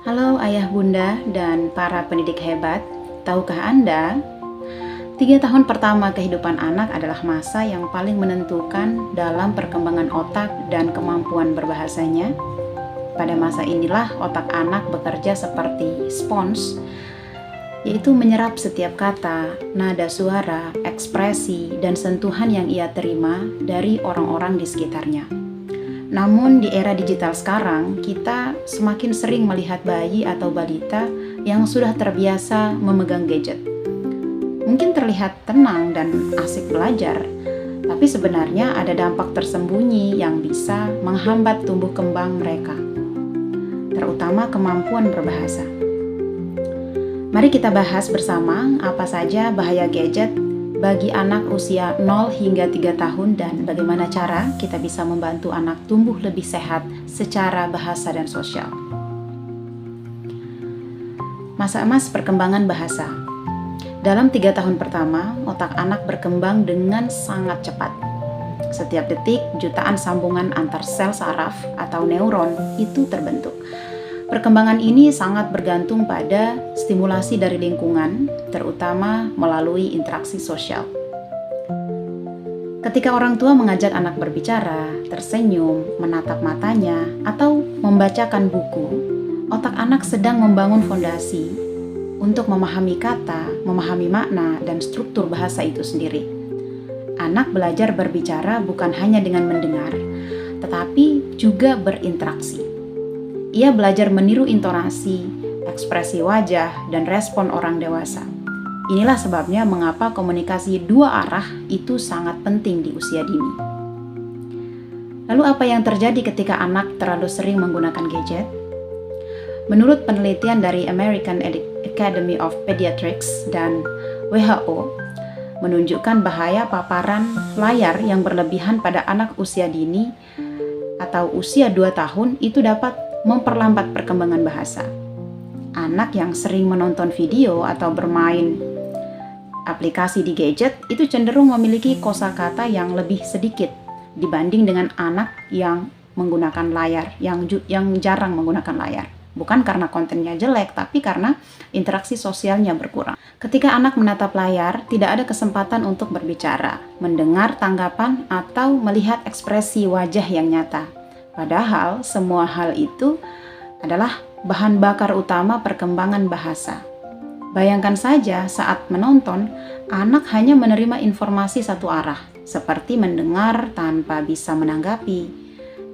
Halo ayah bunda dan para pendidik hebat, tahukah Anda, 3 tahun pertama kehidupan anak adalah masa yang paling menentukan dalam perkembangan otak dan kemampuan berbahasanya. Pada masa inilah otak anak bekerja seperti spons, yaitu menyerap setiap kata, nada suara, ekspresi, dan sentuhan yang ia terima dari orang-orang di sekitarnya. Namun di era digital sekarang, kita semakin sering melihat bayi atau balita yang sudah terbiasa memegang gadget. Mungkin terlihat tenang dan asik belajar, tapi sebenarnya ada dampak tersembunyi yang bisa menghambat tumbuh kembang mereka, terutama kemampuan berbahasa. Mari kita bahas bersama apa saja bahaya gadget bagi anak usia 0 hingga 3 tahun dan bagaimana cara kita bisa membantu anak tumbuh lebih sehat secara bahasa dan sosial. Masa emas perkembangan bahasa. Dalam 3 tahun pertama, otak anak berkembang dengan sangat cepat. Setiap detik, jutaan sambungan antar sel saraf atau neuron itu terbentuk. Perkembangan ini sangat bergantung pada stimulasi dari lingkungan, terutama melalui interaksi sosial. Ketika orang tua mengajak anak berbicara, tersenyum, menatap matanya, atau membacakan buku, otak anak sedang membangun fondasi untuk memahami kata, memahami makna, dan struktur bahasa itu sendiri. Anak belajar berbicara bukan hanya dengan mendengar, tetapi juga berinteraksi. Ia belajar meniru intonasi, ekspresi wajah, dan respon orang dewasa. Inilah sebabnya mengapa komunikasi dua arah itu sangat penting di usia dini. Lalu apa yang terjadi ketika anak terlalu sering menggunakan gadget? Menurut penelitian dari American Academy of Pediatrics dan WHO, menunjukkan bahaya paparan layar yang berlebihan pada anak usia dini atau usia 2 tahun itu dapat memperlambat perkembangan bahasa. Anak yang sering menonton video atau bermain aplikasi di gadget itu cenderung memiliki kosakata yang lebih sedikit dibanding dengan anak yang menggunakan layar, yang jarang menggunakan layar. Bukan karena kontennya jelek, tapi karena interaksi sosialnya berkurang. Ketika anak menatap layar, tidak ada kesempatan untuk berbicara, mendengar tanggapan, atau melihat ekspresi wajah yang nyata. Padahal semua hal itu adalah bahan bakar utama perkembangan bahasa. Bayangkan saja saat menonton, anak hanya menerima informasi satu arah, seperti mendengar tanpa bisa menanggapi.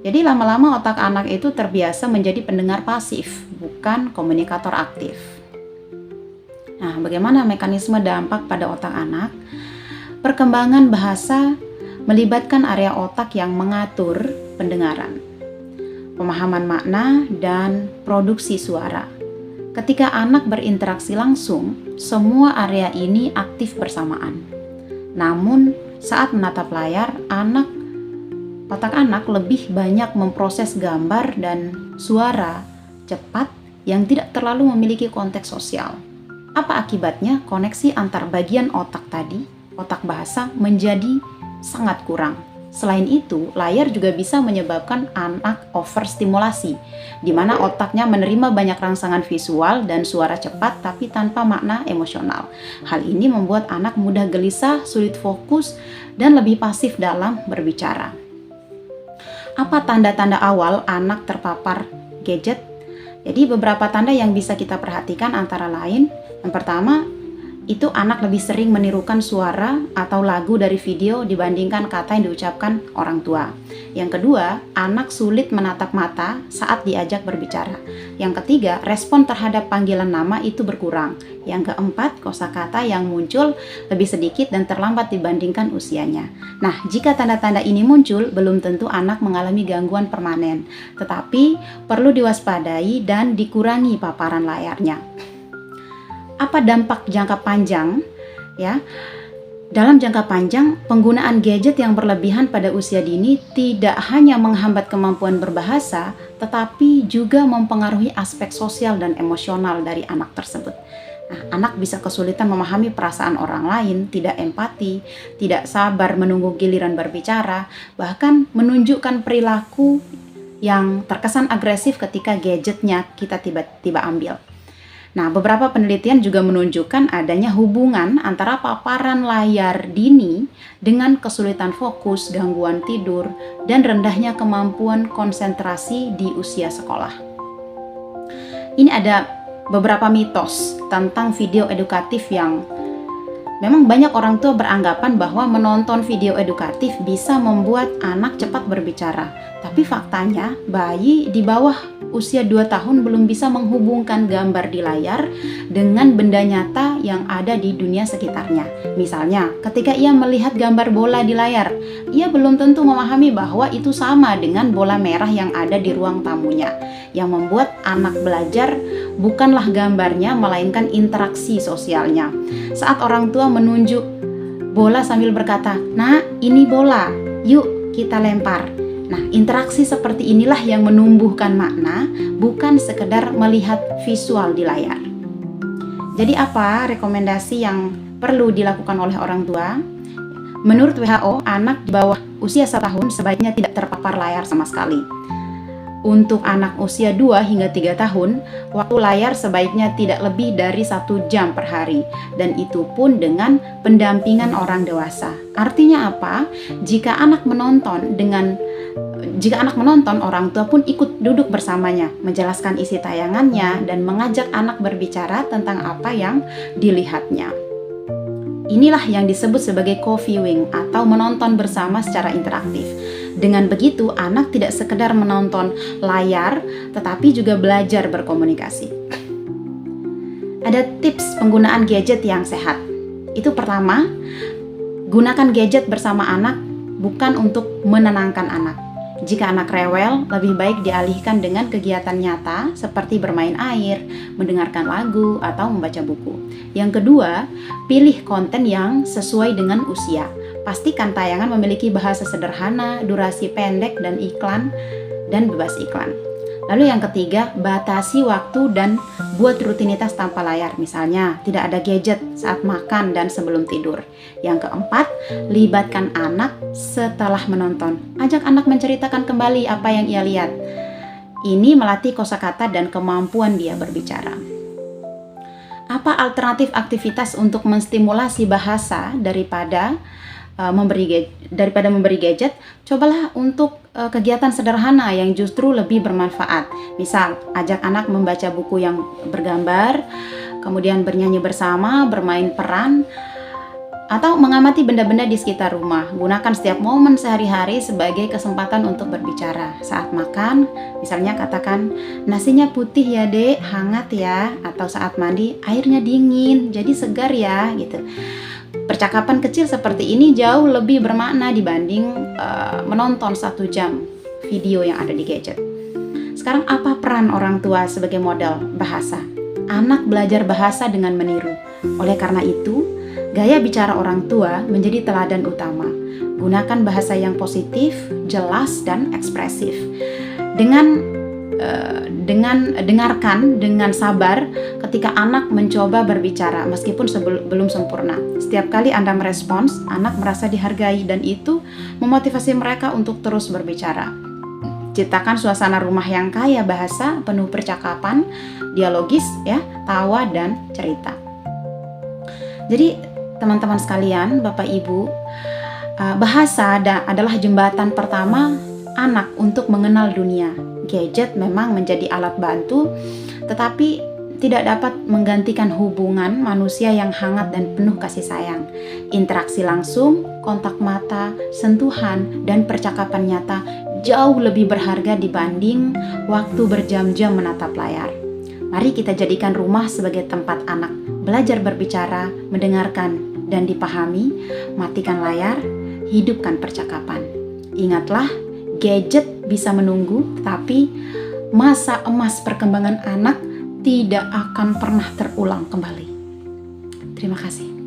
Jadi lama-lama otak anak itu terbiasa menjadi pendengar pasif, bukan komunikator aktif. Nah, bagaimana mekanisme dampak pada otak anak? Perkembangan bahasa melibatkan area otak yang mengatur pendengaran, pemahaman makna, dan produksi suara. Ketika anak berinteraksi langsung, semua area ini aktif bersamaan. Namun, saat menatap layar, otak anak lebih banyak memproses gambar dan suara cepat yang tidak terlalu memiliki konteks sosial. Apa akibatnya? Koneksi antar bagian otak tadi, otak bahasa, menjadi sangat kurang. Selain itu, layar juga bisa menyebabkan anak overstimulasi, di mana otaknya menerima banyak rangsangan visual dan suara cepat tapi tanpa makna emosional. Hal ini membuat anak mudah gelisah, sulit fokus, dan lebih pasif dalam berbicara. Apa tanda-tanda awal anak terpapar gadget? Jadi beberapa tanda yang bisa kita perhatikan antara lain, yang pertama, itu anak lebih sering menirukan suara atau lagu dari video dibandingkan kata yang diucapkan orang tua. Yang kedua, anak sulit menatap mata saat diajak berbicara. Yang ketiga, respon terhadap panggilan nama itu berkurang. Yang keempat, kosakata yang muncul lebih sedikit dan terlambat dibandingkan usianya. Nah, jika tanda-tanda ini muncul, belum tentu anak mengalami gangguan permanen, tetapi perlu diwaspadai dan dikurangi paparan layarnya. Apa dampak jangka panjang? Ya, dalam jangka panjang, penggunaan gadget yang berlebihan pada usia dini tidak hanya menghambat kemampuan berbahasa, tetapi juga mempengaruhi aspek sosial dan emosional dari anak tersebut. Nah, anak bisa kesulitan memahami perasaan orang lain, tidak empati, tidak sabar menunggu giliran berbicara, bahkan menunjukkan perilaku yang terkesan agresif ketika gadgetnya kita tiba-tiba ambil. Nah, beberapa penelitian juga menunjukkan adanya hubungan antara paparan layar dini dengan kesulitan fokus, gangguan tidur, dan rendahnya kemampuan konsentrasi di usia sekolah. Ini ada beberapa mitos tentang video edukatif yang memang banyak orang tua beranggapan bahwa menonton video edukatif bisa membuat anak cepat berbicara. Tapi faktanya, bayi di bawah usia 2 tahun belum bisa menghubungkan gambar di layar dengan benda nyata yang ada di dunia sekitarnya. Misalnya, ketika ia melihat gambar bola di layar, ia belum tentu memahami bahwa itu sama dengan bola merah yang ada di ruang tamunya. Yang membuat anak belajar bukanlah gambarnya, melainkan interaksi sosialnya. Saat orang tua menunjuk bola sambil berkata, "Nak, ini bola, yuk kita lempar." Nah, interaksi seperti inilah yang menumbuhkan makna, bukan sekedar melihat visual di layar. Jadi apa rekomendasi yang perlu dilakukan oleh orang tua? Menurut WHO, anak di bawah usia 1 tahun sebaiknya tidak terpapar layar sama sekali. Untuk anak usia 2 hingga 3 tahun, waktu layar sebaiknya tidak lebih dari 1 jam per hari, dan itu pun dengan pendampingan orang dewasa. Artinya apa? Jika anak menonton, orang tua pun ikut duduk bersamanya, menjelaskan isi tayangannya, dan mengajak anak berbicara tentang apa yang dilihatnya. Inilah yang disebut sebagai co-viewing atau menonton bersama secara interaktif. Dengan begitu, anak tidak sekedar menonton layar, tetapi juga belajar berkomunikasi. Ada tips penggunaan gadget yang sehat. Itu pertama, gunakan gadget bersama anak bukan untuk menenangkan anak. Jika anak rewel, lebih baik dialihkan dengan kegiatan nyata seperti bermain air, mendengarkan lagu, atau membaca buku. Yang kedua, pilih konten yang sesuai dengan usia. Pastikan tayangan memiliki bahasa sederhana, durasi pendek, dan bebas iklan. Lalu yang ketiga, batasi waktu dan buat rutinitas tanpa layar. Misalnya, tidak ada gadget saat makan dan sebelum tidur. Yang keempat, libatkan anak setelah menonton. Ajak anak menceritakan kembali apa yang ia lihat. Ini melatih kosakata dan kemampuan dia berbicara. Apa alternatif aktivitas untuk menstimulasi bahasa daripada memberi gadget? Cobalah untuk kegiatan sederhana yang justru lebih bermanfaat. Misal, ajak anak membaca buku yang bergambar, kemudian bernyanyi bersama, bermain peran, atau mengamati benda-benda di sekitar rumah. Gunakan setiap momen sehari-hari sebagai kesempatan untuk berbicara. Saat makan, misalnya katakan, "Nasinya putih ya dek, hangat ya." Atau saat mandi, "Airnya dingin, jadi segar ya." Gitu. Percakapan kecil seperti ini jauh lebih bermakna dibanding menonton 1 jam video yang ada di gadget. Sekarang, apa peran orang tua sebagai model bahasa? Anak belajar bahasa dengan meniru. Oleh karena itu, gaya bicara orang tua menjadi teladan utama. Gunakan bahasa yang positif, jelas, dan ekspresif. Dengan dengarkan dengan sabar ketika anak mencoba berbicara meskipun belum sempurna. Setiap kali Anda merespons, anak merasa dihargai dan itu memotivasi mereka untuk terus berbicara. Ciptakan suasana rumah yang kaya bahasa, penuh percakapan, dialogis, tawa dan cerita. Jadi teman-teman sekalian, Bapak Ibu, bahasa adalah jembatan pertama anak untuk mengenal dunia. Gadget memang menjadi alat bantu, tetapi tidak dapat menggantikan hubungan manusia yang hangat dan penuh kasih sayang. Interaksi langsung, kontak mata, sentuhan, dan percakapan nyata jauh lebih berharga dibanding waktu berjam-jam menatap layar. Mari kita jadikan rumah sebagai tempat anak belajar berbicara, mendengarkan, dan dipahami. Matikan layar, hidupkan percakapan. Ingatlah, gadget bisa menunggu, tapi masa emas perkembangan anak tidak akan pernah terulang kembali. Terima kasih.